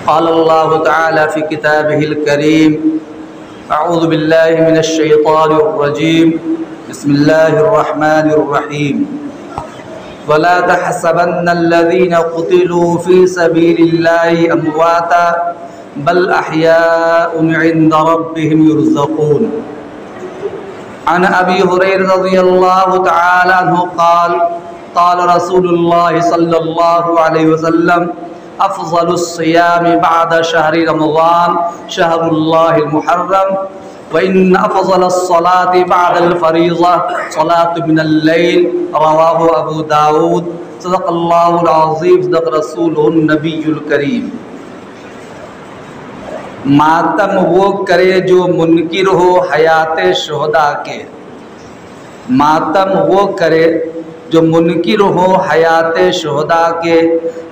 क़ाल अल्लाहु तआला फ़ी किताबिहिल करीम अऊज़ु बिल्लाहि मिनश शैतानिर रजीम बिस्मिल्लाहिर रहमानिर रहीम वला तहसबन्नल्लज़ीना क़ुतिलू फ़ी सबीलिल्लाहि अमवाता बल अहयाउन इंद रब्बिहिम युरज़क़ून। अन अबी हुरैरा रज़ियल्लाहु तआला अन्हु क़ाल क़ाल रसूलुल्लाह सल्लल्लाहु अलैहि वसल्लम अफ़ज़लुस सियामी बअद शहरि रमज़ान शहरुल्लाहिल मुहर्रम व इन्न अफ़ज़लस सलाति बअदल फ़रीज़ा सलातु मिनल लैल रवाहु अबू दाऊद सदक़ल्लाहुल अज़ीम सदक़ रसूलुहुन नबियुल करीम। मातम वो करे जो मुनकिर हो हयात शुहदा के, मातम वो करे जो मुनकिर हो हयात शुहदा के,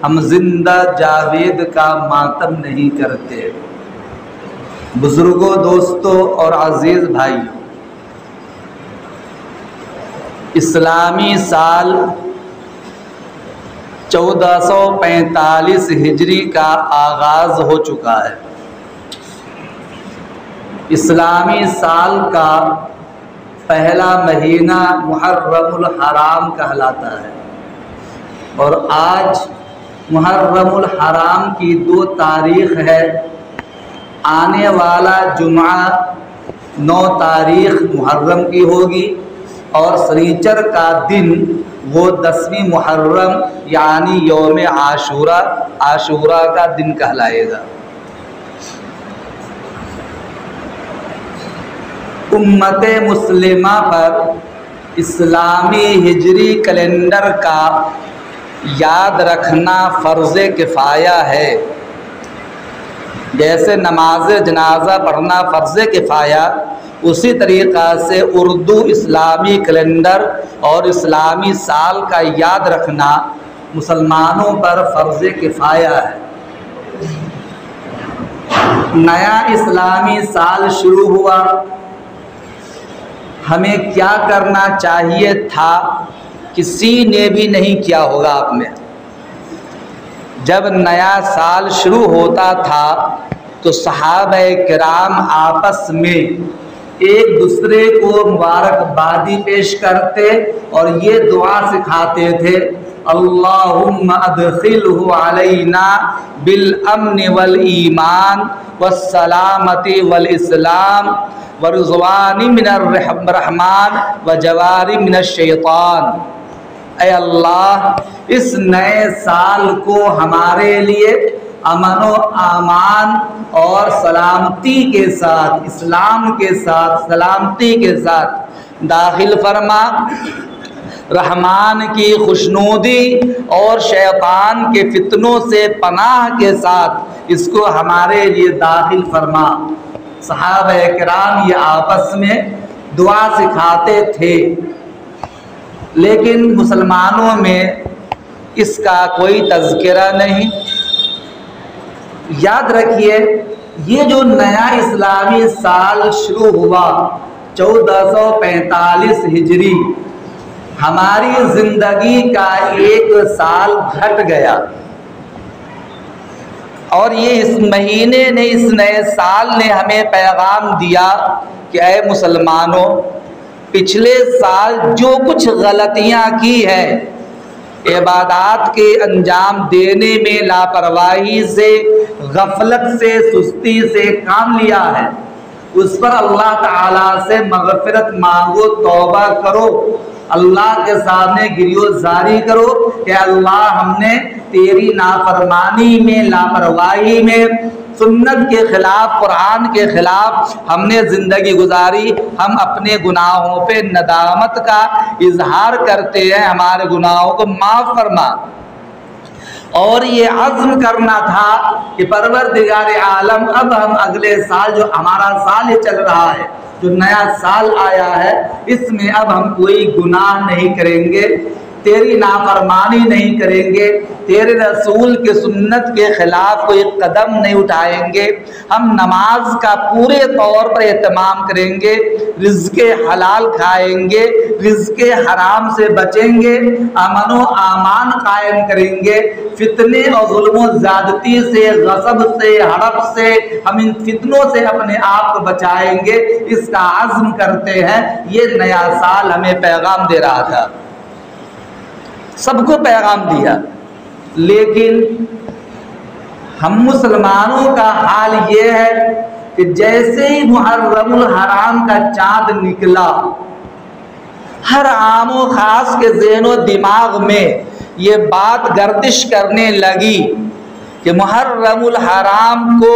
हम जिंदा जावेद का मातम नहीं करते। बुजुर्गों, दोस्तों और अजीज भाइयों, इस्लामी साल 1445 हिजरी का आगाज हो चुका है। इस्लामी साल का पहला महीना मुहर्रमुल हराम कहलाता है और आज मुहर्रमुल हराम की 2 तारीख है। आने वाला जुमा 9 तारीख मुहर्रम की होगी और शनीचर का दिन वो 10वीं मुहर्रम यानी यौम आशूरा का दिन कहलाएगा। उम्मते मुस्लिमा पर इस्लामी हिजरी कैलेंडर का याद रखना फ़र्ज़ किफ़ाया है। जैसे नमाज जनाजा पढ़ना फ़र्ज़ किफ़ाया, उसी तरीक़ा से उर्दू इस्लामी कैलेंडर और इस्लामी साल का याद रखना मुसलमानों पर फ़र्ज़ किफ़ाया है। नया इस्लामी साल शुरू हुआ, हमें क्या करना चाहिए था? किसी ने भी नहीं किया होगा आप में। जब नया साल शुरू होता था तो सहाबाए किराम आपस में एक दूसरे को मुबारकबादी पेश करते और ये दुआ सिखाते थे, अल्लाहुम्मा अदखिलहु अलैना बिल अम्न वल ईमान वस्सलामति वल इस्लाम वरुज़वानी मिनर रहमान व जवारी मिनश शैतान। ऐ अल्लाह, इस नए साल को हमारे लिए अमन व आमान और सलामती के साथ, इस्लाम के साथ, सलामती के साथ दाखिल फरमा। रहमान की खुशनूदी और शैतान के फितनों से पनाह के साथ इसको हमारे लिए दाखिल फरमा। सहाबाए किराम ये आपस में दुआ सिखाते थे, लेकिन मुसलमानों में इसका कोई तज़किरा नहीं। याद रखिए, ये जो नया इस्लामी साल शुरू हुआ 1445 हिजरी, हमारी ज़िंदगी का एक साल घट गया और ये इस महीने ने, इस नए साल ने हमें पैगाम दिया कि ऐ मुसलमानों, पिछले साल जो कुछ गलतियां की है, इबादत के अंजाम देने में लापरवाही से, गफलत से, सुस्ती से काम लिया है, उस पर अल्लाह ताला से मग़फ़िरत मांगो, तौबा करो, अल्लाह के सामने गिरियोज़ारी करो कि अल्लाह, हमने तेरी नाफरमानी में, लापरवाही में, सुन्नत के खिलाफ, कुरान के खिलाफ हमने ज़िंदगी गुजारी। हम अपने गुनाहों पे नदामत का इजहार करते हैं, हमारे गुनाहों को माफ़ फरमा। और ये अज़्म करना था कि परवरदिगार आलम, अब हम अगले साल, जो हमारा साल ही चल रहा है, जो नया साल आया है, इसमें अब हम कोई गुनाह नहीं करेंगे। तेरी नाफरमानी नहीं करेंगे, तेरे रसूल के सुन्नत के खिलाफ कोई कदम नहीं उठाएंगे, हम नमाज का पूरे तौर पर एहतमाम करेंगे, रिज़्क़े हलाल खाएंगे, रिज़्क़े हराम से बचेंगे, अमन व आमान कायम करेंगे, फितने और जुल्म व ज़्यादती से, गसब से, हड़प से हम इन फितनों से अपने आप को बचाएंगे, इसका आज़्म करते हैं। ये नया साल हमें पैगाम दे रहा था, सबको पैगाम दिया, लेकिन हम मुसलमानों का हाल ये है कि जैसे ही मुहर्रमुल हराम का चाँद निकला, हर आम व खास के ज़हनो दिमाग में ये बात गर्दिश करने लगी कि मुहर्रमुल हराम को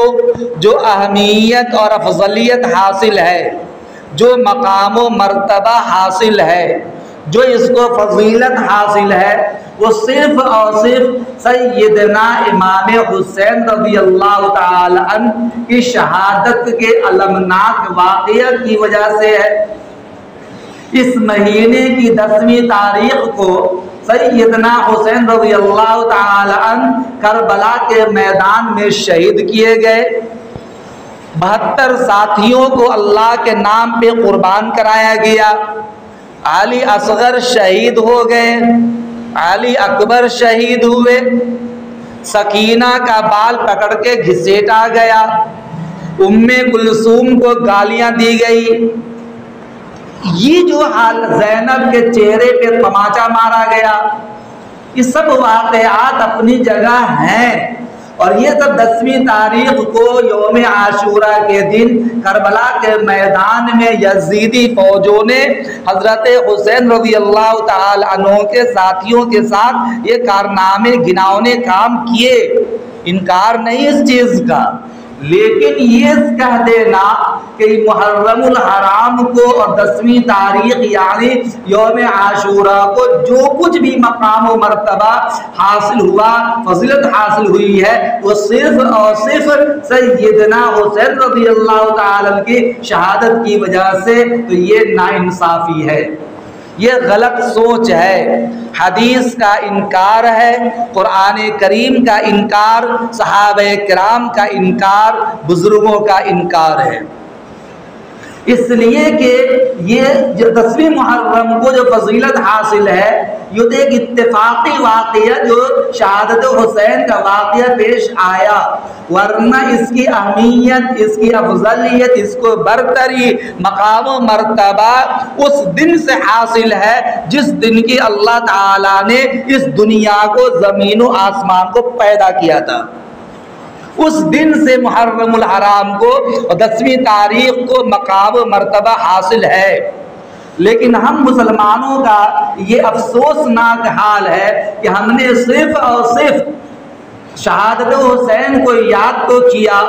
जो अहमियत और अफजलियत हासिल है, जो मकाम व मर्तबा हासिल है, जो इसको फजीलत हासिल है, वो सिर्फ और सिर्फ सैयदना इमाम हुसैन रज़ियल्लाहु ताला अन्हु की शहादत के अलमनाक वाक़या की वजह से है। इस महीने की 10वीं तारीख को सैयदना हुसैन रज़ियल्लाहु ताला अन्हु करबला के मैदान में शहीद किए गए। 72 साथियों को अल्लाह के नाम पे कुर्बान कराया गया। अली असगर शहीद हो गए, अली अकबर शहीद हुए, सकीना का बाल पकड़ के घिसेटा गया, उम्मे कुलसूम को गालियां दी गई। ये जो हाल, ज़ैनब के चेहरे पे तमाचा मारा गया, ये सब वाक़यात अपनी जगह हैं। और ये सब 10वीं तारीख को यौम आशूरा के दिन करबला के मैदान में यजीदी फौजों ने हजरत हुसैन रज़ियल्लाहु ताला अन्हु के साथियों के साथ ये कारनामे घिनौने काम किए, इनकार नहीं इस चीज़ का। लेकिन ये कह देना कि मुहर्रमुल हराम को और 10वीं तारीख यानी यौम आशूरा को जो कुछ भी मकाम व मर्तबा हासिल हुआ, फजीलत हासिल हुई है, वो सिर्फ और सिर्फ सैयदना हुसैन रज़ियल्लाहु ताला अन्हु की शहादत की वजह से। तो ये नाइंसाफ़ी है, ये गलत सोच है, हदीस का इनकार है, कुरान करीम का इनकार, सहाबे किराम का इनकार, बुजुर्गों का इनकार है। इसलिए कि ये जो 10वीं मुहर्रम को जो फजीलत हासिल है, ये तो एक इत्तेफाकी वाक़या जो शहादत हुसैन का वाक़या पेश आया, वरना इसकी अहमियत, इसकी अफजलियत, इसको बरतरी, मकाम व मर्तबा उस दिन से हासिल है जिस दिन की अल्लाह ताला ने इस दुनिया को, ज़मीन व आसमान को पैदा किया था। उस दिन से मुहर्रमुल हराम को और 10वीं तारीख को मकाम व मर्तबा हासिल है। लेकिन हम मुसलमानों का ये अफसोसनाक हाल है कि हमने सिर्फ और सिर्फ शहादत हुसैन को याद तो किया,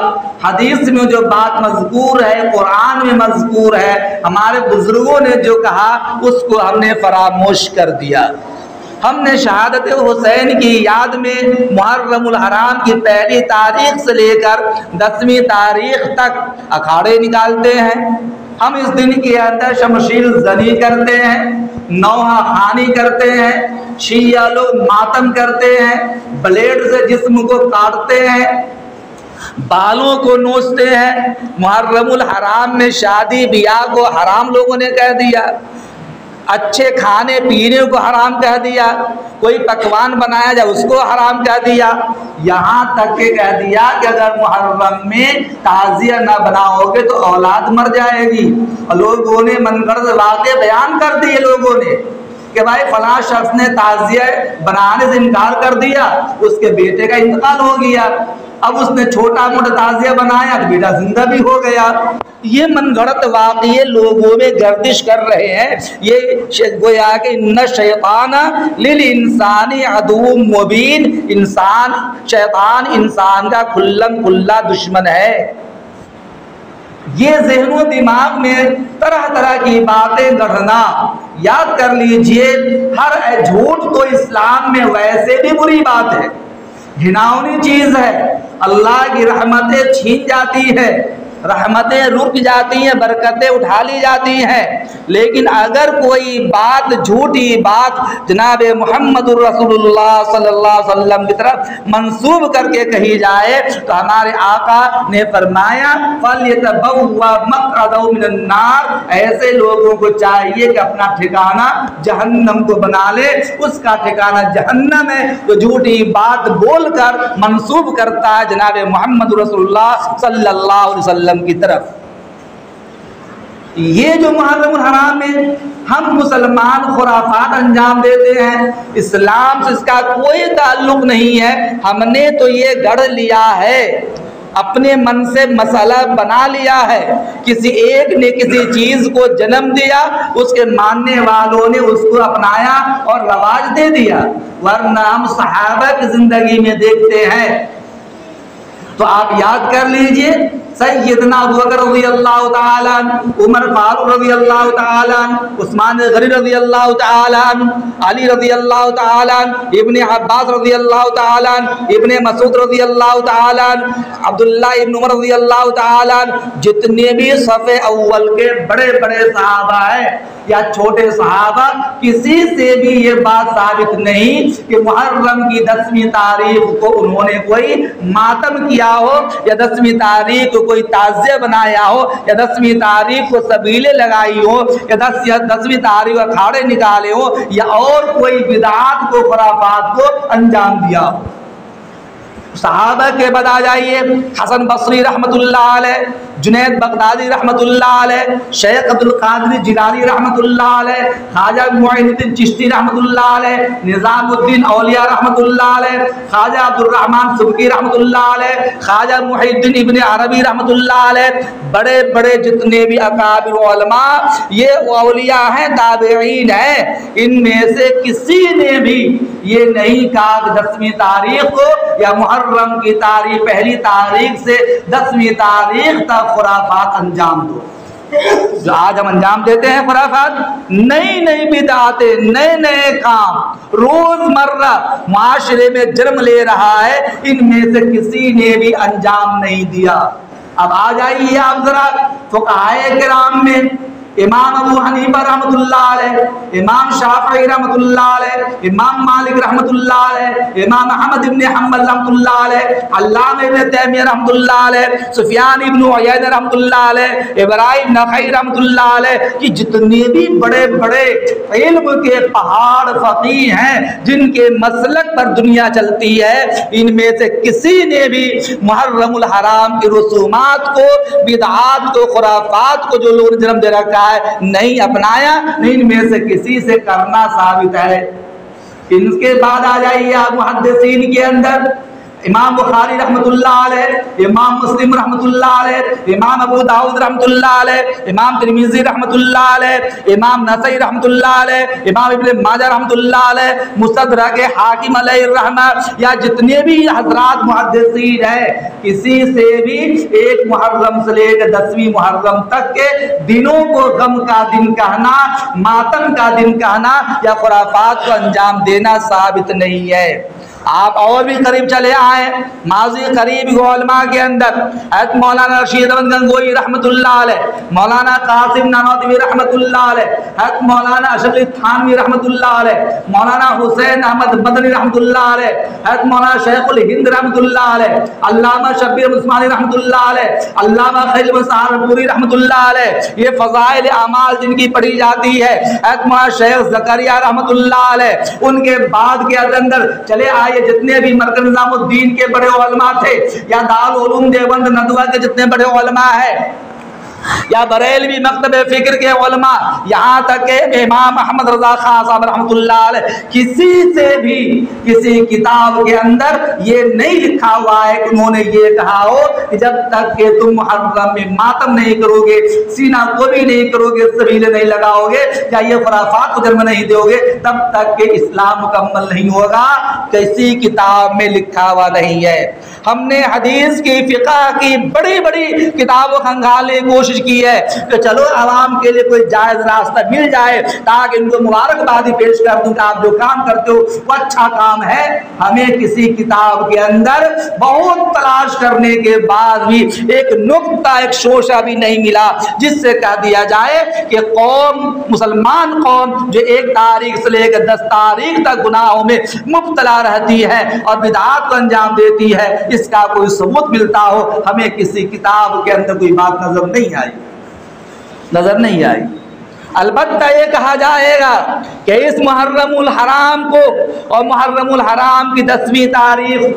हदीस में जो बात मज़कूर है, कुरान में मज़कूर है, हमारे बुजुर्गों ने जो कहा उसको हमने फरामोश कर दिया। हमने शहादत हुसैन की याद में मुहर्रमुल हराम की पहली तारीख से लेकर 10वीं तारीख तक अखाड़े निकालते हैं। हम इस दिन के अंदर शमशील जनी करते हैं, नौहा खानी करते हैं, शिया लोग मातम करते हैं, ब्लेड से जिस्म को काटते हैं, बालों को नोचते हैं। मुहर्रमुल हराम में शादी ब्याह को हराम लोगों ने कह दिया, अच्छे खाने पीने को हराम कह दिया, कोई पकवान बनाया जाए उसको हराम कह दिया, यहाँ तक के कह दिया कि अगर मुहर्रम में ताज़िया न बनाओगे तो औलाद मर जाएगी। और लोगों ने मनगढ़ंत वाक़े बयान कर दिए लोगों ने कि भाई फलां शख्स ने ताज़िया बनाने से इनकार कर दिया, उसके बेटे का इंतकाल हो गया, अब उसने छोटा मोटा ताज़िया बनाया तो बेटा जिंदा भी हो गया। ये मनगढ़ंत वाक़ये लोगों में गर्दिश कर रहे हैं। ये गोया कि इन्ना शैतान लिल इंसानी अदुव्वुम मुबीन, शैतान इंसान का खुल्लम खुल्ला दुश्मन है। ये ज़हनो दिमाग में तरह तरह की बातें गढ़ना, याद कर लीजिए, हर झूठ तो इस्लाम में वैसे भी बुरी बात है, घिनौनी चीज़ है, अल्लाह की रहमतें छीन जाती है। रहमतें रुक जाती हैं, बरकतें उठा ली जाती हैं। लेकिन अगर कोई बात झूठी बात जनाब मुहम्मदुर रसूलुल्लाह सल्लल्लाहु अलैहि वसल्लम की तरफ मंसूब करके कही जाए तो हमारे आका ने फरमाया फल्यतबव्वा मक़अदहु मिनन नार, ऐसे लोगों को चाहिए कि अपना ठिकाना जहन्नम को बना ले। उसका ठिकाना जहन्नम है तो झूठी बात बोलकर मंसूब करता है जनाब मुहम्मद रसूलुल्लाह सल्लल्लाहु अलैहि वसल्लम की तरफ। ये जो मुहर्रम हराम में हम मुसलमान खुराफात अंजाम देते हैं, इस्लाम से इसका कोई ताल्लुक नहीं है। हमने तो ये गढ़ लिया है, अपने मन से मसला बना लिया है। किसी एक ने किसी चीज को जन्म दिया, उसके मानने वालों ने उसको अपनाया और रवाज दे दिया। वरना हम सहाबा की जिंदगी में देखते हैं तो आप याद कर लीजिए, सैयदना अबू बकर रज़ियल्लाहु ताला अन्हु, उमर फारूक रज़ियल्लाहु ताला अन्हु, उस्मान गनी रज़ियल्लाहु ताला अन्हु, अली रज़ियल्लाहु ताला अन्हु, इब्ने अब्बास रज़ियल्लाहु ताला अन्हु, इब्ने मसूद रज़ियल्लाहु ताला अन्हु, अब्दुल्लाह इब्न उमर रज़ियल्लाहु ताला अन्हु, जितने भी सफ़े अव्वल के बड़े बड़े सहाबा हैं या छोटे सहाबा, किसी से भी ये बात साबित नहीं कि मुहर्रम की 10वीं तारीख को उन्होंने कोई मातम किया हो या 10वीं तारीख को कोई ताज़िया बनाया हो या 10वीं तारीख को सबीले लगाई हो या 10वीं तारीख को अखाड़े निकाले हो या और कोई बिदअत को खुराफात को अंजाम दिया हो। सहाबा के बाद आ जाइए, हसन बसरी रहमतुल्लाह अलैह, जुनैद बगदादी रहमतुल्लाह अलैह, शेख अब्दुल कादिर जिलानी रहमतुल्लाह अलैह, ख्वाजा मुईनुद्दीन चिश्ती रहमतुल्लाह अलैह, निजामुद्दीन औलिया रहमतुल्लाह अलैह, ख्वाजा अब्दुल रहमान सुब्की रहमतुल्लाह अलैह, ख्वाजा मुहीद्दीन इब्ने अरबी रहमतुल्लाह अलैह, बड़े बड़े जितने भी अकाबिर उलमा ये औलिया हैं, ताबईन हैं, इनमें से किसी ने भी ये नहीं कहा कि 10वीं तारीख को या मुहर्रम की तारीख पहली तारीख से 10वीं तारीख तक खुराफात अंजाम दो। जो आज हम अंजाम देते हैं खुराफात, नई नई बिदअतें, नए नए काम रोजमर्रा माशरे में जन्म ले रहा है, इनमें से किसी ने भी अंजाम नहीं दिया। अब आ जाइए आप जरा फुक़हाए किराम में, इमाम अबू हनीफा रहमतुल्लाह अलैह, इमाम शाफई रहमतुल्लाह अलैह, इमाम मालिक रहमतुल्लाह अलैह, इमाम अहमद इब्न हम्बल रहमतुल्लाह अलैह, अल्लामा इब्न तैमिय्या रहमतुल्लाह अलैह, सुफियान इब्न उयैना रहमतुल्लाह अलैह, इब्राहिम नखई रहमतुल्लाह अलैह कि जितने भी बड़े बड़े इल्म के पहाड़ फकीह हैं जिनके मसलक पर दुनिया चलती है, इनमें से किसी ने भी मुहर्रमुल हराम की रसूमात को, बिदअत को, खुराफात को जो लोग जन्म दे रखा नहीं अपनाया, नहीं इनमें से किसी से करना साबित है। इनके बाद आ जाइए आप मुहद्दिसीन के अंदर, इमाम बुखारी रहमतुल्लाह अलैह, इमाम मुस्लिम रहमतुल्लाह अलैह, इमाम अबू दाऊद रहमतुल्लाह अलैह, इमाम तिर्मिज़ी रहमतुल्लाह अलैह, इमाम नसई रहमतुल्लाह अलैह, इमाम इब्न माजा रहमतुल्लाह अलैह, मुस्तदरक हाकिम अलैहिर्रहमा, या जितने भी हज़रात मुहद्दिसीन हैं, किसी से भी एक मुहर्रम से लेकर 10वीं मुहर्रम तक के दिनों को गम का दिन कहना, मातम का दिन कहना या खुराफात को अंजाम देना साबित नहीं है। आप और भी करीब चले आए, माजी करीब उलमा के अंदर मौलाना रशीद अहमद गंगोई रहमतुल्लाह अलैह, मौलाना कासिम नानोतवी रहमतुल्लाह अलैह, मौलाना अशरफ थानवी रहमतुल्लाह अलैह, मौलाना हुसैन अहमद मदनी रहमतुल्लाह अलैह, मौलाना शेखुल हिंद रहमतुल्लाह अलैह, अल्लामा शब्बीर उस्मानी रहमतुल्लाह अलैह, अल्लामा खलील सहारनपुरी रहमतुल्लाह अलैह, ये फज़ाइल अमाल जिनकी पढ़ी जाती है, मौलाना शेख ज़करिया रहमतुल्लाह अलैह, उनके बाद के अंदर चले आए जितने भी मरकज़ निज़ामुद्दीन के बड़े उलमा थे या दारुल उलूम देवबंद नदवा के जितने बड़े उलमा है या बरेलवी मकतब फिक्र के उलमा, यहाँ तक के इमाम अहमद रज़ा खान साहब रहमतुल्लाह अलैह, किसी से भी किसी किताब के अंदर ये नहीं लिखा हुआ है कि उन्होंने ये कहा हो कि जब तक कि तुम मुहर्रम में मातम नहीं करोगे, सीना को भी नहीं करोगे, सबीले नहीं लगाओगे या ये खुराफात को जन्म नहीं दोगे, तब तक के इस्लाम मुकम्मल नहीं होगा। किसी किताब में लिखा हुआ नहीं है। हमने हदीस की, फिक़ह की बड़ी बड़ी किताबों खंगालने की कोशिश कोशिश की है कि चलो आवाम के लिए कोई जायज रास्ता मिल जाए ताकि इनको मुबारकबादी पेश कर दूं कि आप जो काम करते हो वो अच्छा काम है। हमें किसी किताब के अंदर बहुत तलाश करने के बाद भी एक नुक्ता, एक शोशा भी नहीं मिला जिससे कह दिया जाए कि कौम, मुसलमान कौम जो 1 तारीख से लेकर 10 तारीख तक गुनाहों में मुब्तला रहती है और बिदअत को अंजाम देती है, इसका कोई सबूत मिलता हो, हमें किसी किताब के अंदर कोई बात नजर नहीं आई। अलबत्ता ये कहा जाएगा कि इस मुहर्रमुल हराम को और मुहर्रमुल हराम की 10वीं तारीख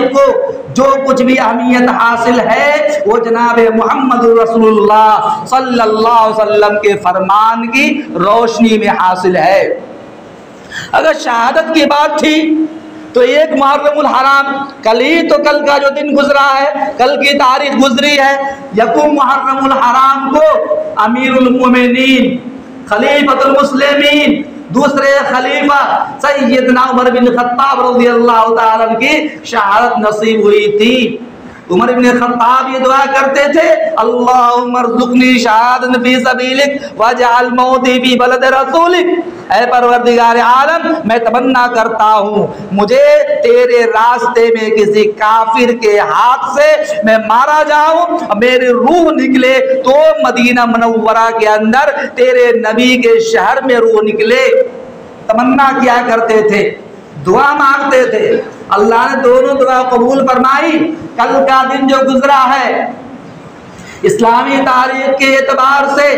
को जो कुछ भी अहमियत हासिल है वो जनाब मोहम्मद रसूलुल्लाह सल्लल्लाहु अलैहि वसल्लम के फरमान की रोशनी में हासिल है। अगर शहादत की बात थी तो 1 मुहर्रमुल हराम कल का जो दिन गुजरा है, कल की तारीख गुजरी है। यकुम मुहर्रमुल हराम को अमीरुल मोमिनीन खलीफतुल मुस्लिमीन दूसरे खलीफा सैयदना उमर बिन खत्ताब रज़ियल्लाहु ताला अन्हु की शहादत नसीब हुई थी। उमर बिन खत्ताब ये दुआ करते थे, अल्लाहुम्मा अर्ज़ुक़नी शहादतन फ़ी सबीलिक वजअल मौती फ़ी बलद रसूलिक। ऐ परवरदिगार आलम, मैं तमन्ना करता हूँ मुझे तेरे रास्ते में किसी काफिर के हाथ से मैं मारा जाऊं और मेरी रूह निकले तो मदीना मुनव्वरा के अंदर तेरे नबी के शहर में रूह निकले। तमन्ना किया करते थे, दुआ मांगते थे। अल्लाह ने दोनों दुआ कबूल फरमाई। कल का दिन जो गुजरा है इस्लामी तारीख के एतबार से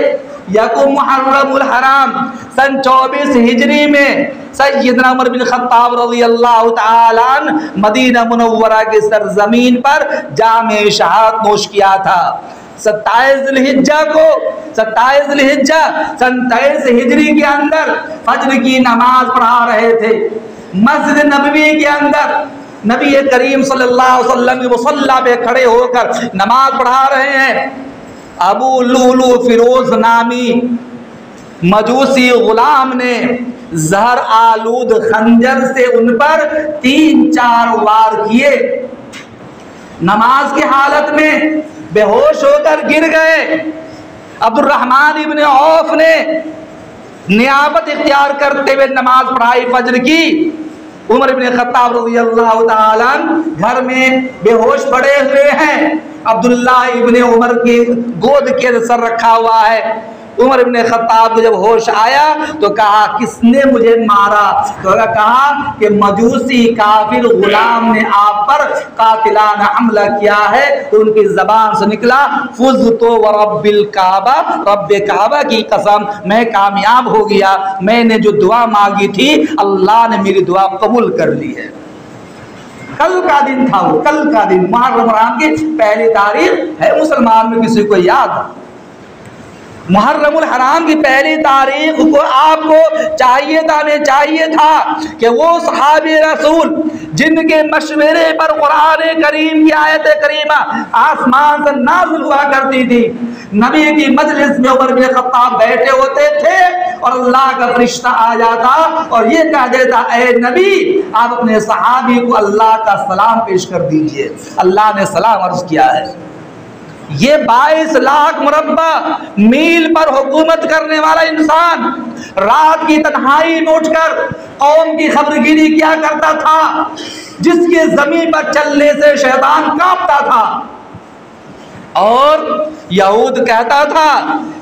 यकुम मुहर्रमुल हराम सन 24 हिजरी में सैयदना उमर बिन खत्ताब रज़ियल्लाहु ताला अन्हु मदीना मुनव्वरा की सरजमीन पर जामे शहादत नोश किया था। 27 ज़िलहिज्जा को 27 ज़िलहिज्जा सन 23 हिजरी के अंदर फज्र की नमाज पढ़ा रहे थे। मस्जिद नबवी के अंदर नबी करीम सल्लल्लाहु अलैहि वसल्लम के मुसल्ला पे खड़े होकर नमाज पढ़ा रहे हैं। अबू लुलु फिरोज नामी मजूसी गुलाम ने जहर आलूद खंजर से उन पर 3-4 वार किए। नमाज की हालत में बेहोश होकर गिर गए। अब्दुर्रहमान इब्न औफ ने नियाबत इख्तियार करते हुए नमाज पढ़ाई फजर की। उमर इब्न खत्ताब रज़ियल्लाहु ताला अन्हु घर में बेहोश पड़े हुए हैं। अब्दुल्लाह इब्न उमर की गोद के सर रखा हुआ है। उमर इब्न खत्ताब को जब होश आया तो कहा, किसने मुझे मारा? तो कहा कि मजूसी काफिर गुलाम ने आप पर कातिलाना हमला किया है। तो उनकी जबान से निकला, फुज़्तु व रब्बिल काबा, रब्बे काबा की कसम मैं कामयाब हो गया। मैंने जो दुआ मांगी थी अल्लाह ने मेरी दुआ कबूल कर ली है। कल का दिन था वो, कल का दिन मुहर्रम की पहली तारीख है। मुसलमान में किसी को याद मुहर्रमुल हराम की पहली तारीख को आपको चाहिए था कि वो सहाबे रसूल जिनके मशवरे पर कुरान करीम की आयत करीमा आसमान से नाज़िल हुआ करती थी, नबी की मजलिस में उमर बिन खत्ताब बैठे होते थे और अल्लाह का फरिश्ता आ जाता और ये कह देता, ऐ नबी आप अपने सहाबी को अल्लाह का सलाम पेश कर दीजिए। अल्लाह ने सलाम अर्ज किया है। ये 22 लाख मुरब्बा मील पर हुकूमत करने वाला इंसान रात की तन्हाई में उठकर कौम की खबरगिरी किया करता था, जिसके जमीन पर चलने से शैतान कांपता था। और यहूद कहता था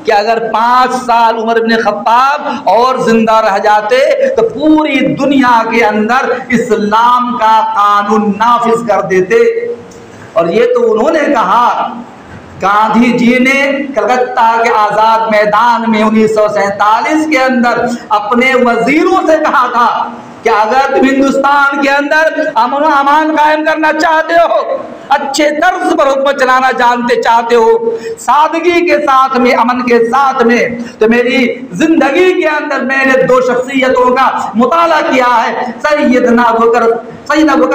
कि अगर 5 साल उमर इब्न खत्ताब और जिंदा रह जाते तो पूरी दुनिया के अंदर इस्लाम का कानून नाफिज कर देते। और ये तो उन्होंने कहा, गांधी जी ने कलकत्ता के आजाद मैदान में 1947 के अंदर अपने वजीरों से कहा था कि अगर तुम हिंदुस्तान के अंदर अमन व अमान कायम करना चाहते हो, अच्छे तर्ज पर हुकूमत चलाना चाहते हो, सादगी के साथ में, अमन के साथ में, तो मेरी जिंदगी के अंदर मैंने 2 शख्सियतों का मुताला किया है, सैयदना अबू बकर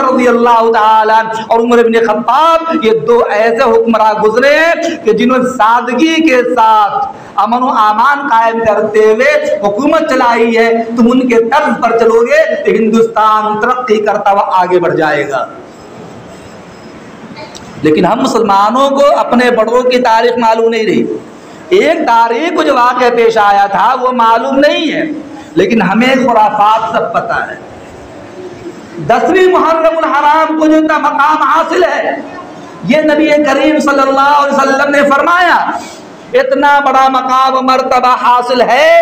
रज़ियल्लाहु ताला और उमर इब्न खत्ताब। ये 2 ऐसे हुक्मरान गुजरे हैं कि जिन्होंने सादगी के साथ अमन व अमान कायम करते हुए हुकूमत चलाई है। तुम उनके तर्ज पर चलोगे तो हिंदुस्तान तरक्की करता हुआ आगे बढ़ जाएगा। लेकिन हम मुसलमानों को अपने बड़ों की तारीख मालूम नहीं रही। एक तारीख को जो वाक़या पेश आया था वो मालूम नहीं है, लेकिन हमें खुराफात सब पता है। 10वीं मुहर्रमुल हराम को जो मकाम हासिल है, ये नबी करीम सल्लल्लाहु अलैहि वसल्लम ने फरमाया, इतना बड़ा मकाम मर्तबा हासिल है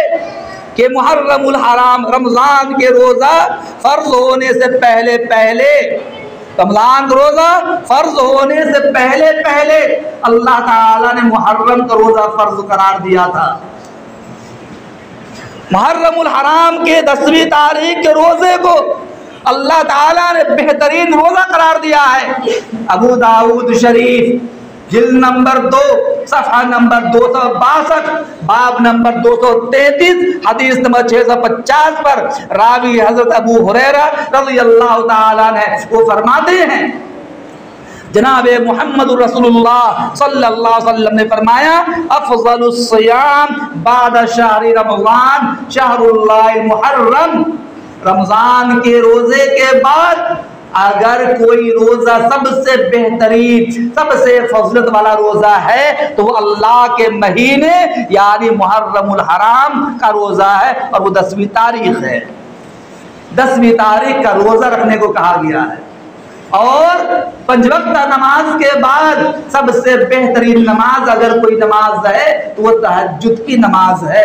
कि मुहर्रमुल हराम रमज़ान के रोज़ा फ़र्ज होने से पहले पहले, रमज़ान का रोज़ा फ़र्ज होने से पहले पहले अल्लाह ताला ने मुहर्रम का रोज़ा फ़र्ज करार दिया था। मुहर्रमुल हराम के 10वीं तारीख के रोज़े को अल्लाह ताला ने बेहतरीन रोज़ा करार दिया है। अबू दाऊद शरीफ जिल्द नंबर 2 सफ़हा नंबर 262 बाब नंबर 233 हदीस नंबर 650 पर रावी हजरत अबू हुरैरा रज़ियल्लाहु ताला अन्हु वो फरमाते हैं, जनाबे मोहम्मद रसूलुल्लाह सल्लल्लाहु अलैहि वसल्लम ने फरमाया, अफ़ज़लुस सियाम बाद शहरी रमज़ान शहरुल्लाहिल मुहर्रम। रमज़ान के रोज़े के बाद अगर कोई रोज़ा सबसे बेहतरीन सबसे फज़लत वाला रोज़ा है तो वो अल्लाह के महीने यानी मुहर्रमुल हराम का रोज़ा है, और वो 10वीं तारीख है। 10वीं तारीख का रोज़ा रखने को कहा गया है। और 5 वक्त नमाज के बाद सबसे बेहतरीन नमाज अगर कोई नमाज है तो वो तहज्जुद की नमाज है।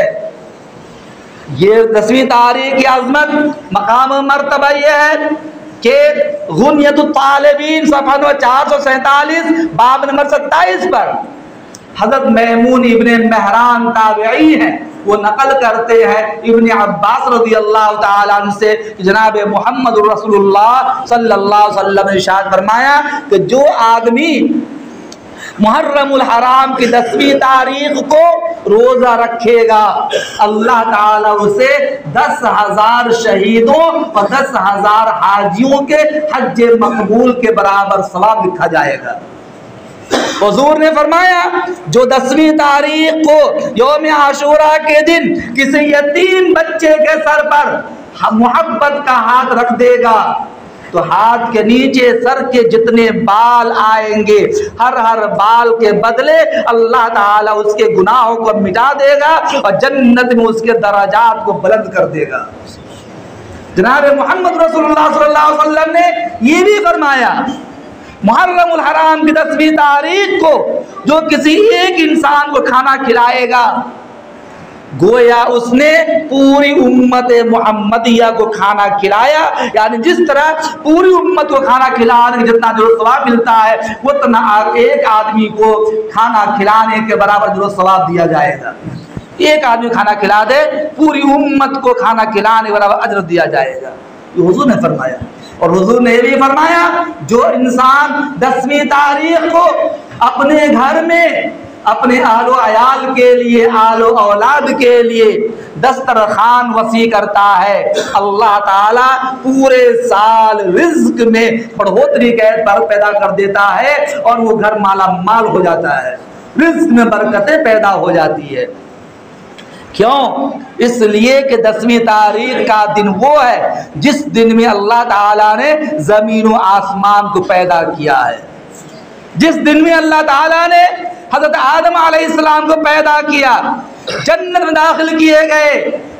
ये 10वीं तारीख की अज़मत मकाम मर्तबा ये है कि गुनियतुत तालिबीन सफ़हा नंबर 447 बाब नंबर 27 पर हज़रत मैमून इब्ने महरान ताबिई हैं, वो नकल करते हैं इब्ने अब्बास रज़ियल्लाहु ताला अन्हु से, जनाब मोहम्मद रसूलुल्लाह सल्लल्लाहु अलैहि वसल्लम ने इरशाद फरमाया कि जो आदमी मुहर्रमुल हराम की 10वीं तारीख को रोज़ा रखेगा, अल्लाह ताला उसे 10,000 शहीदों और 10,000 हाजियों के हज मकबूल के बराबर सवाब लिखा जाएगा। हुजूर ने फरमाया, जो 10वीं तारीख को यौम आशूरा के दिन किसी यतीम बच्चे के सर पर मोहब्बत का हाथ रख देगा तो हाथ के नीचे सर के जितने बाल आएंगे, हर बाल के बदले अल्लाह ताला उसके गुनाहों को मिटा देगा और जन्नत में उसके दराजात को बुलंद कर देगा। जनाब मोहम्मद रसूलुल्लाह सल्लल्लाहु अलैहि वसल्लम ने ये भी फरमाया, मुहर्रमुल हराम की 10वीं तारीख को जो किसी एक इंसान को खाना खिलाएगा, गोया उसने पूरी उम्मत मुहम्मदिया को खाना खिलाया, यानी जिस तरह पूरी उम्मत को खाना खिलाने के जितना जो सवाब मिलता है उतना एक आदमी को खाना खिलाने के बराबर जो सवाब दिया जाएगा। एक आदमी खाना खिला दे, पूरी उम्मत को खाना खिलाने के बराबर अजर दिया जाएगा, ये हुजूर ने फरमाया। और हुजूर ने भी फरमाया, जो इंसान 10वीं तारीख को अपने घर में अपने आलो अयाल के लिए, आलो औलाद के लिए दस्तरखान वसी करता है, अल्लाह ताला पूरे साल रिज्क में बढ़ोतरी के पर पैदा कर देता है और वो घर माला माल हो जाता है, रिज्क में बरकतें पैदा हो जाती है। क्यों? इसलिए कि 10वीं तारीख का दिन वो है जिस दिन में अल्लाह ताला ने ज़मीन व आसमान को पैदा किया है, जिस दिन में अल्लाह ताला ने हज़रत आदम अलैहिस्सलाम को पैदा किया, जन्नत में दाखिल किए गए,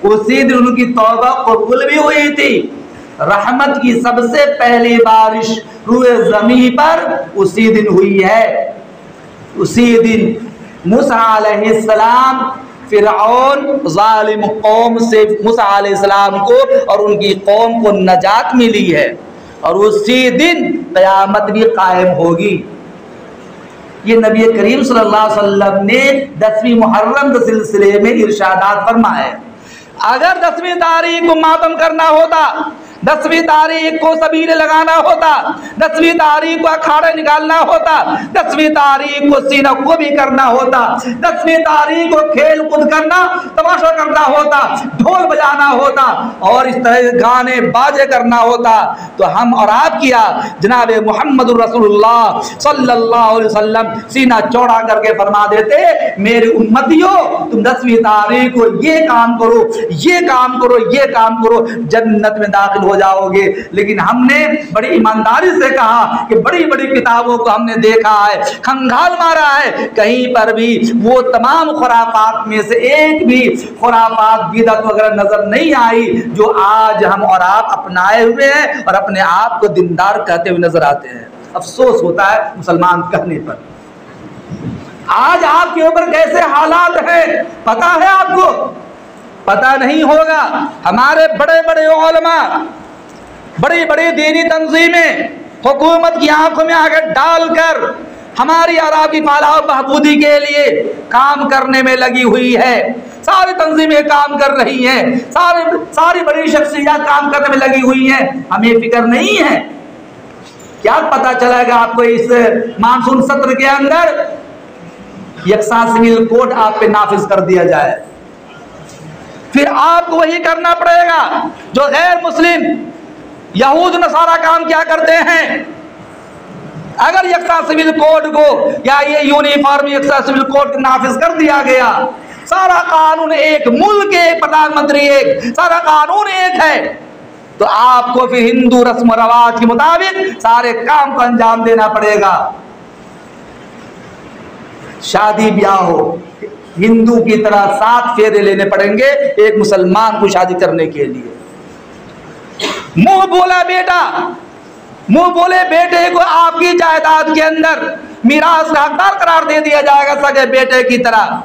उसी दिन उनकी तौबा कबूल भी हुई थी। रहमत की सबसे पहली बारिश रूए ज़मीन पर उसी दिन हुई है। उसी दिन मूसा अलैहिस्सलाम फिरऔन ज़ालिम कौम से मूसा अलैहिस्सलाम को और उनकी कौम को नजात मिली है, और उसी दिन क़यामत भी कायम होगी। ये नबी करीम सल्लल्लाहु अलैहि वसल्लम ने 10वीं मुहर्रम के सिलसिले में इरशादात फरमाए। अगर 10वीं तारीख को मातम करना होता, 10वीं तारीख को सबीरे लगाना होता, 10वीं तारीख को अखाड़े निकालना होता, 10वीं तारीख को सीना को भी करना होता, 10वीं तारीख को खेल कूद करना, तमाशा करना होता, ढोल बजाना होता और इस तरह गाने बाजे करना होता, तो हम और आप किया जनाब मोहम्मद रसूलुल्लाह सल्लल्लाहु अलैहि वसल्लम सीना चौड़ा करके फरमा देते, मेरे उम्मतियों तुम 10वीं तारीख को ये काम करो, ये काम करो, ये काम करो, जन्नत में दाखिल हो हो जाओगे। लेकिन हमने बड़ी ईमानदारी से कहा कि बड़ी बड़ी किताबों को हमने देखा है, खंगाल मारा है, कहीं पर भी वो तमाम खुराफात में से एक भी खुराफात बिदअत वगैरह नजर नहीं आई जो आज हम और आप अपनाए हुए हैं और अपने आप को दीनदार कहते हुए नजर आते हैं। अफसोस होता है मुसलमान कहने पर। आज आपके ऊपर कैसे हालात हैं पता है आपको? पता नहीं होगा। हमारे बड़े बड़े उलमा, बड़ी बड़ी दीनी तंजीमें हुकूमत की आंखों में आकर डालकर हमारी और आपकी फलाह बहबूदी के लिए काम करने में लगी हुई है। सारी तंजीमें काम कर रही हैं, सारी बड़ी शख्सियत काम करने में लगी हुई हैं। हमें फिक्र नहीं है? क्या पता चलेगा आपको इस मानसून सत्र के अंदर यकसा सिविल कोड आप पे नाफिज कर दिया जाए, फिर आपको वही करना पड़ेगा जो गैर मुस्लिम यहूद नसारा काम क्या करते हैं। अगर यकसा सिविल कोड को या ये यूनिफॉर्म यकसा सिविल कोड नाफिज कर दिया गया, सारा कानून एक, मुल्क एक, प्रधानमंत्री एक, सारा कानून एक है, तो आपको फिर हिंदू रस्म रवाज के मुताबिक सारे काम को अंजाम देना पड़ेगा। शादी ब्याह हो हिंदू की तरह 7 फेरे लेने पड़ेंगे एक मुसलमान को शादी करने के लिए। मुंह बोला बेटा, मुंह बोले बेटे को आपकी जायदाद के अंदर मीरास का हकदार करार दे दिया जाएगा सगे बेटे की तरह।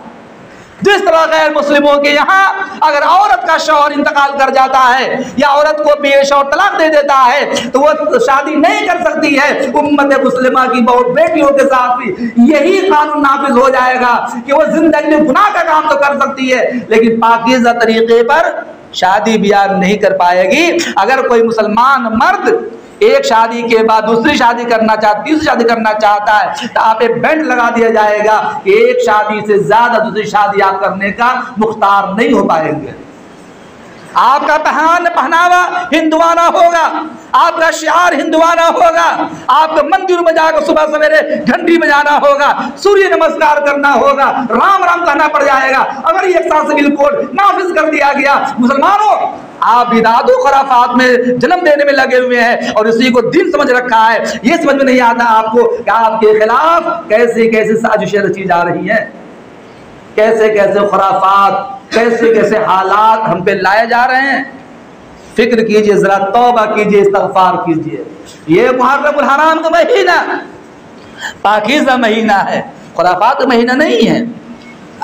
जिस तरह गैर मुस्लिमों के यहाँ अगर औरत का शौहर इंतकाल कर जाता है या औरत को बेशौहर तलाक दे देता है तो वो शादी नहीं कर सकती है, उम्मत मुस्लिमा की बहुत बेटियों के साथ भी यही कानून नाफिज हो जाएगा कि वो जिंदगी में गुनाह का काम तो कर सकती है लेकिन पाकीज़ा तरीके पर शादी ब्याह नहीं कर पाएगी। अगर कोई मुसलमान मर्द एक शादी के बाद दूसरी शादी करना चाहता, तीसरी शादी करना चाहता है तो आप एक बैंड लगा दिया जाएगा कि एक शादी से ज्यादा दूसरी शादी आप करने का मुख्तार नहीं हो पाएंगे। आपका पहनावा हिंदुआना होगा, आपका शिआर हिंदुआना होगा, आपको मंदिर में जाकर सुबह सवेरे घंटी बजाना होगा, सूर्य नमस्कार करना होगा, राम राम कहना पड़ जाएगा। अगर ये सिविल कोड नाफिज कर दिया गया, मुसलमानों आप बिदात खराफात में जन्म देने में लगे हुए हैं और इसी को दिन समझ रखा है। ये समझ में नहीं आता आपको कि आपके खिलाफ कैसे कैसे साजिशें रची जा रही हैं, कैसे कैसे खुराफात, कैसे कैसे हालात हम पे लाए जा रहे हैं। फिक्र कीजिए, जरा तौबा कीजिए, इस्तगफार कीजिए। ये मुहर्रमुल हराम का महीना पाकीज़ा महीना है, खुराफात का महीना नहीं है।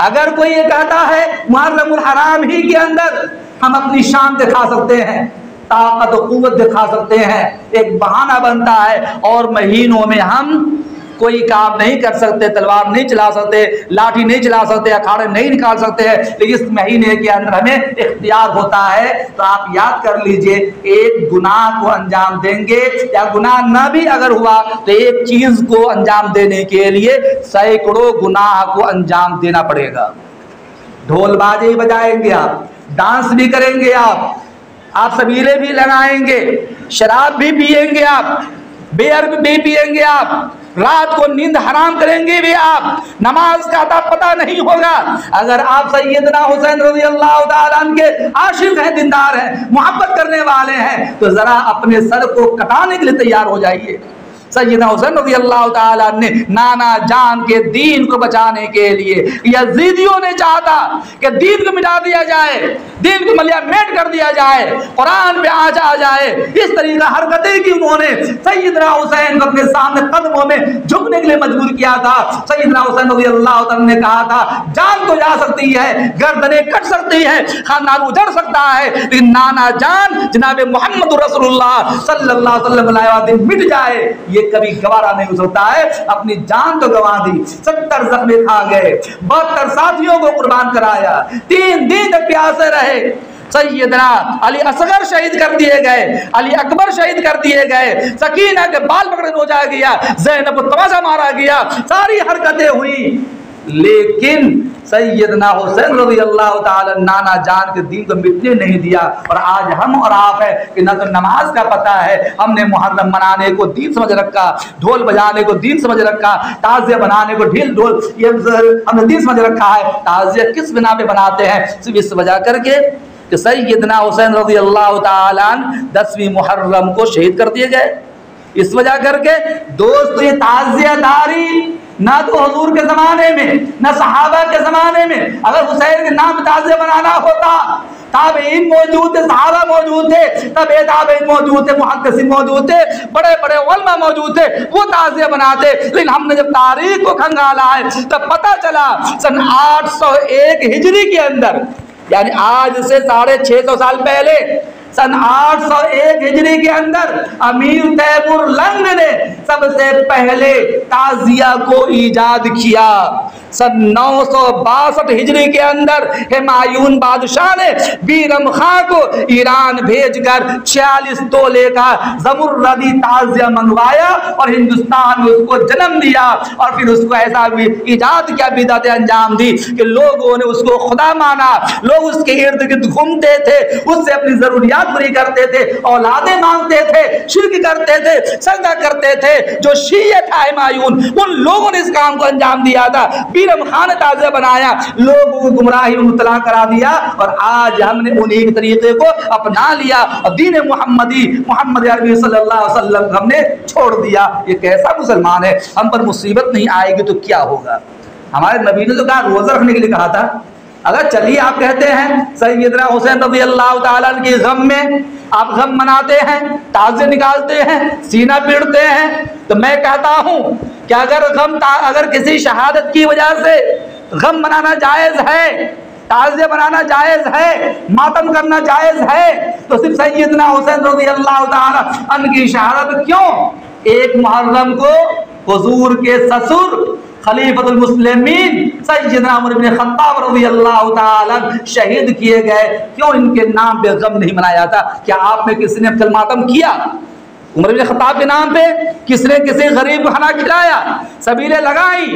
अगर कोई ये कहता है मुहर्रमुल हराम ही के अंदर हम अपनी शान दिखा सकते हैं, ताकत और कुव्वत दिखा सकते हैं, एक बहाना बनता है और महीनों में हम कोई काम नहीं कर सकते, तलवार नहीं चला सकते, लाठी नहीं चला सकते, अखाड़े नहीं निकाल सकते हैं, लेकिन इस महीने के अंदर हमें इख्तियार होता है। तो आप याद कर लीजिए, एक गुनाह को अंजाम देंगे या गुनाह ना भी अगर हुआ तो एक चीज को अंजाम देने के लिए सैकड़ों गुनाह को अंजाम देना पड़ेगा। ढोल बाजे बजाएंगे आप, डांस भी करेंगे आप सबीले भी लगाएंगे, शराब भी पिएंगे आप, बियर भी पिएंगे आप, रात को नींद हराम करेंगे भी आप, नमाज का अता पता नहीं होगा। अगर आप सैयदना हुसैन रज़ियल्लाहु ताला अन्हु के आशिक हैं, दीनदार हैं, मोहब्बत करने वाले हैं, तो जरा अपने सर को कटाने के लिए तैयार हो जाइए। सैयदना हुसैन रज़ियल्लाहु ताला अन्हु ने नाना जान के दीन को बचाने के लिए, यजीदियों ने चाहता कि दीन को मिटा दिया जाए, दीन को मलियामेट कर दिया जाए, कुरान पे आज आ जाए, इस तरीका हरकतें की उन्होंने सैयदना हुसैन को अपने सामने कदमों में झुकने के लिए मजबूर किया था। सैयदना हुसैन रज़ियल्लाहु ताला ने कहा था जान तो जा सकती है, गर्दनें कट सकती है, खानदान उजड़ सकता है, लेकिन नाना जान जनाब मोहम्मद रसूलुल्लाह सल्लल्लाहु अलैहि वसल्लम मिट जाए ये कभी गवारा नहीं हो सकता है। अपनी जान तो गंवा दी, 70 जख्मे खा गए, 72 साथियों को कुर्बान कराया, 3 दिन तक प्यासे रहे। सैयदना अली असगर शहीद कर दिए गए, अली अकबर शहीद कर दिए गए, सकीना के बाल पकड़े नोचा गया, ज़ैनब को तमाचा मारा गया, सारी हरकतें हुई, लेकिन सैयदना हुसैन रज़ियल्लाहु ताला नाना जान के दीन को मिटने नहीं दिया। और आज हम और आप है कि न तो नमाज का पता है, हमने मुहर्रम मनाने को दीन समझ रखा, ढोल बजाने को दीन समझ रखा, ताज़िया बनाने को ढोल ये हमने दीन समझ रखा है। ताज़िया किस बिना पे बनाते हैं? सिर्फ इस वजह करके कि सैयदना हुसैन रज़ियल्लाहु ताला अन्हु 10वीं मुहर्रम को शहीद कर दिए गए। इस वजह करके दोस्त ये ताज़ियदारी ना तो हुजूर के ज़माने में ना सहाबा के ज़माने में, अगर हुसैन के नाम ताज़िया बनाना होता, ताबईन मौजूद थे, सहाबा मौजूद थे, तबे ताबईन मौजूद थे, मुहद्दिसीन मौजूद थे, बड़े बड़े उलमा मौजूद थे, वो ताज़िया बनाते। लेकिन हमने जब तारीख को खंगाला है तब पता चला सन 801 हिजरी के अंदर, यानी आज से 650 साल पहले, सन 801 हिजरी के अंदर अमीर तैमूर लंग ने सबसे पहले ताज़िया को ईजाद किया। सन 962 हिजरी के अंदर हुमायून बादशाह ने बीरम खां को ईरान भेजकर 46 तोले का ज़मुर्रदी ताज़िया मंगवाया और हिंदुस्तान में उसको जन्म दिया। और फिर उसको ऐसा भी ईजाद किया, बिदअतें अंजाम दी कि लोगों ने उसको खुदा माना, लोग उसके इर्द गिर्द घूमते थे, उससे अपनी जरूरियात पूरी करते थे, औलादे मांगते थे, शिर्क करते थे, सजदा करते थे। जो शिया था हुमायून, उन लोगों ने इस काम को अंजाम दिया था। बीरम खान ने ताज़िया बनाया, लोगों को गुमराही में मुब्तला करा दिया और आज हमने उन्हीं के तरीके को अपना लिया और दीन मोहम्मद अरबी सल्लल्लाहु अलैहि वसल्लम हमने छोड़ दिया। ये कैसा मुसलमान है? हम पर मुसीबत नहीं आएगी तो क्या होगा? हमारे नबी ने तो कहा, रोजा रखने के लिए कहा था। अगर चलिए आप कहते हैं सैयदना हुसैन रज़ियल्लाहु ताला अन्हु के गम में आप गम मनाते हैं, ताज़िया निकालते हैं, सीना पीटते हैं, तो मैं कहता हूं कि अगर किसी शहादत की वजह से गम मनाना जायज़ है, ताज़िया बनाना जायज़ है, मातम करना जायज़ है, तो सिर्फ सैयदना हुसैन रज़ियल्लाहु ताला अन्हु की शहादत क्यों? 1 मुहर्रम को हुजूर के ससुर खलीफतुल मुस्लिमीन सैयदना उमर इब्न खत्ताब रज़ियल्लाहु ताला शहीद किए गए, क्यों इनके नाम पे गम नहीं मनाया जाता? क्या आप में किसी ने कल मातम किया? उमर इब्न खत्ताब के नाम पे किसने किसी गरीब को खाना खिलाया, सबीलें लगाई,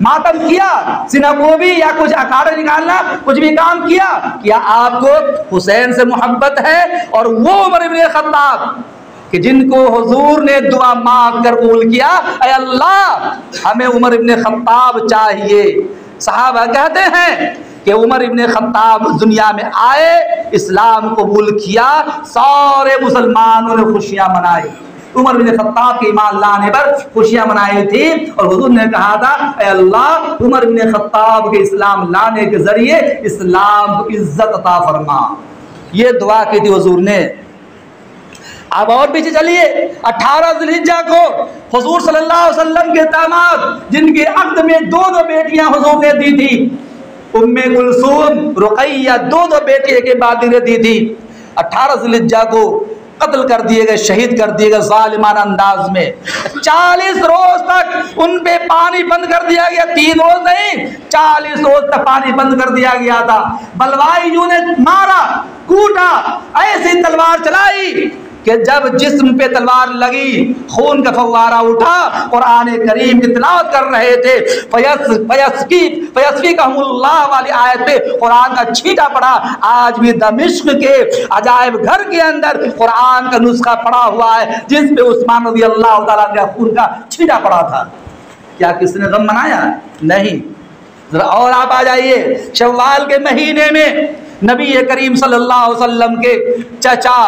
मातम किया, सिनागोगी या कुछ अखाड़े निकालना, कुछ भी काम किया? क्या आपको हुसैन से मोहब्बत है? और वो उमर इब्न खत्ताब कि जिनको हुजूर ने दुआ मांग कर कबूल किया, ऐ अल्लाह हमें उमर इब्न खत्ताब चाहिए। सहाबा कहते हैं कि उमर इब्न खत्ताब दुनिया में आए, इस्लाम कबूल किया, सारे मुसलमानों ने खुशियां मनाई। उमर इब्न खत्ताब के ईमान लाने पर खुशियां मनाई थी और हुजूर ने कहा था, ऐ अल्लाह उमर इब्न खत्ताब के इस्लाम लाने के जरिए इस्लाम को इज्जत अता फरमा। ये दुआ की थी हुजूर ने। अब और पीछे चलिए, 18 ज़िलहिज्जा को हुजूर सल्लल्लाहु अलैहि वसल्लम के दामाद, जिनके अक़्द में 2 बेटियां हुजूर ने दी थी, उम्मे कुलसूम, रुक़ैया, 2 बेटी एक बाद दी थी। 18 ज़िलहिज्जा को कत्ल कर दिए गए, शहीद कर दिए गए ज़ालिमाना अंदाज में। 40 रोज तक उन पे पानी बंद कर दिया गया, 3 रोज नहीं 40 रोज तक पानी बंद कर दिया गया था। बलवाइयों ने मारा, कूटा, ऐसी तलवार चलाई कि जब जिस्म पे तलवार लगी खून का फव्वारा उठा। कुरान करीम की तिलावत कर रहे थे, फयस्की कहमुल्लाह वाली आयत पे कुरान का छींटा पड़ा। आज भी दमिश्क के अजायब घर के अंदर कुरान का नुस्खा पड़ा हुआ है जिस पे उस्मान रज़ियल्लाहु ताला का खून का छींटा पड़ा था। क्या किसने गम मनाया? नहीं। जरा और आप आ जाइए, शव्वाल के महीने में नबी करीम सल्लल्लाहु अलैहि वसल्लम के चचा,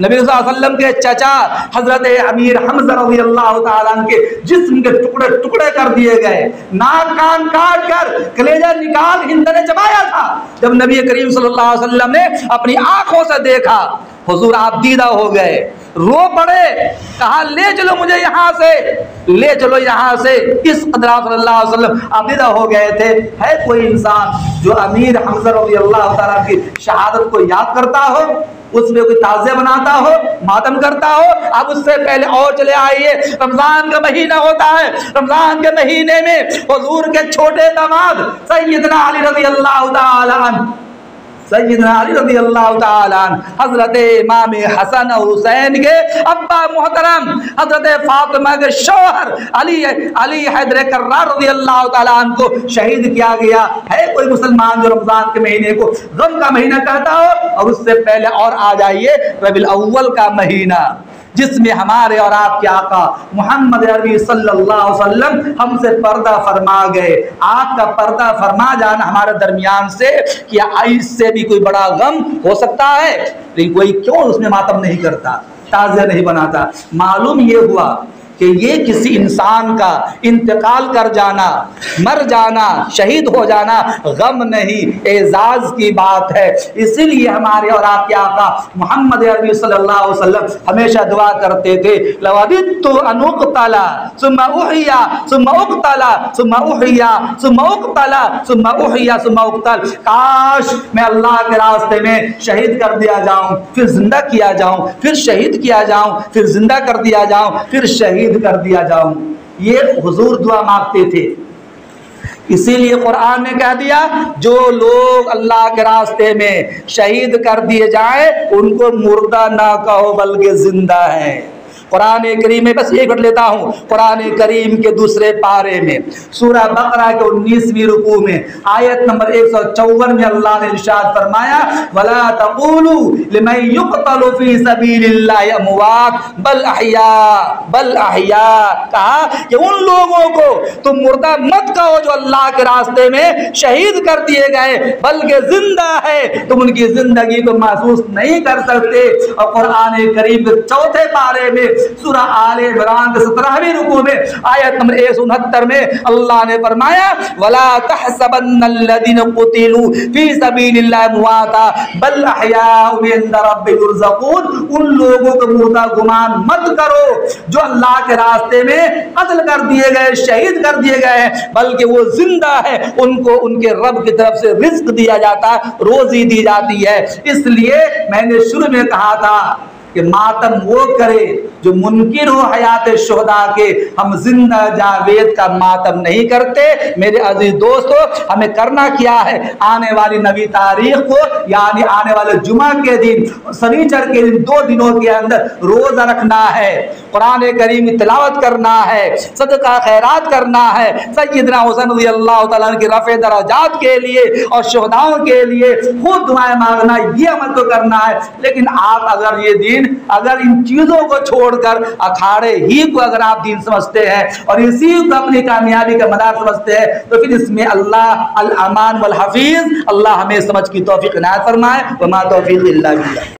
नबी सल्लल्लाहु अलैहि वसल्लम के चचा हजरत अमीर हमजा रज़ियल्लाहु ताला अन्हु के जिस्म के टुकड़े टुकड़े कर दिए गए, नाक कान काट कर कलेजा निकाल हिंद ने चबाया था। जब नबी करीम सल्लल्लाहु अलैहि वसल्लम ने अपनी आंखों से देखा, हुजूर आप दीदा हो गए, रो पड़े, कहा ले चलो मुझे यहाँ से, ले चलो यहाँ से। इस कदर सल्लल्लाहु अलैहि वसल्लम आप दीदा हो गए थे। है कोई इंसान जो अमीर हमजा रज़ियल्लाहु ताला की शहादत को याद करता हो, उसमें कोई ताज़िया बनाता हो, मातम करता हो? अब उससे पहले और चले आइए, रमजान का महीना होता है। रमजान के महीने में हुजूर के छोटे दामाद सैयदना अली रज़ियल्लाहु ताला अन्हु, सैयदना अली रज़ियल्लाहु ताला अन्हु हजरत इमाम हसन और हुसैन के अब्बा मोहतरम हजरत फातिमा के शौहर अली हैदर कर्रार रज़ियल्लाहु ताला अन्हु को शहीद किया गया। है कोई मुसलमान जो रमजान के महीने को गम का महीना कहता हो? और उससे पहले और आ जाइए, रबीउल अव्वल का महीना, जिसमें हमारे और आपके आका मोहम्मद अरबी सल्लल्लाहु अलैहि वसल्लम हमसे पर्दा फरमा गए। आपका पर्दा फरमा जाना हमारे दरमियान से क्या इससे भी कोई बड़ा गम हो सकता है? लेकिन कोई क्यों उसमें मातम नहीं करता, ताज़िया नहीं बनाता? मालूम ये हुआ कि ये किसी इंसान का इंतकाल कर जाना, मर जाना, शहीद हो जाना गम नहीं, एजाज की बात है। इसीलिए हमारे और आपके आका मोहम्मद अरबी सल्लल्लाहु अलैहि वसल्लम हमेशा दुआ करते थे, लवदित्तु अन उक़्तला सुम्मा उहिया सुम्मा उक़्तला सुम्मा उहिया सुम्मा उक़्तला सुम्मा उहिया सुम्मा उक़्तल। काश मैं अल्लाह के रास्ते में शहीद कर दिया जाऊं, फिर जिंदा किया जाऊं, फिर शहीद किया जाऊं, फिर जिंदा कर दिया जाऊं, फिर शहीद कर दिया जाऊं। ये हुजूर दुआ मांगते थे। इसीलिए कुरान ने कह दिया, जो लोग अल्लाह के रास्ते में शहीद कर दिए जाए उनको मुर्दा ना कहो बल्कि जिंदा है। कुरान करीम में बस एक मिनट लेता हूँ, कुरान करीम के दूसरे पारे में सूरह बकरा के 19वीं रुकू में आयत नंबर 154 में अल्लाह ने इरशाद फरमाया, वला तक़ूलू लिमन युक़तलु फ़ी सबीलिल्लाहि अमवात बल अहया। कहा कि उन लोगों को तुम मुर्दा मत कहो जो अल्लाह के रास्ते में शहीद कर दिए गए, बल्कि जिंदा है, तुम उनकी जिंदगी को महसूस नहीं कर सकते। और कुरान करीम के चौथे पारे में सूरह आले इमरान के 17वीं रुकू में आयत नंबर 169 में अल्लाह ने फरमाया, वला तहसबन्नल्लज़ीना क़ुतिलू फ़ी सबीलिल्लाहि अमवाता बल अहयाउ इंद रब्बिहिम युरज़क़ून। उन लोगों को मुर्दा गुमान मत करो जो अल्लाह के रास्ते में कत्ल कर दिए गए, शहीद कर दिए गए हैं, बल्कि वो जिंदा है, उनको उनके रब की तरफ से रिज़्क़ दिया जाता है, रोजी दी जाती है। इसलिए मैंने शुरू में कहा था कि मातम वो करे जो मुनकिर हो हयात शुहदा के, हम जिंदा जावेद का मातम नहीं करते। मेरे अजीज दोस्तों, हमें करना क्या है? आने वाली नवी तारीख को यानी आने वाले जुमा के दिन, शनिचर के दिन, 2 दिनों के अंदर रोजा रखना है, कुरान करीम की तिलावत करना है, सदका खैरात करना है, सय्यदना हुसैन रज़ियल्लाहु तआला अन्हु की रफ़े दराजात के लिए और शुहदाओं के लिए खूब दुआएं मांगना, ये अमल तो करना है। लेकिन आप अगर ये दिन, अगर इन चीजों को छोड़कर अखाड़े ही को अगर आप दीन समझते हैं और इसी को अपनी कामयाबी का मदार समझते हैं, तो फिर इसमें अल्लाह अल अमान वल हफीज, अल्लाह हमें समझ की तौफीक इनायत फरमाए। वमा तौफीक इल्ला बिल्लाह।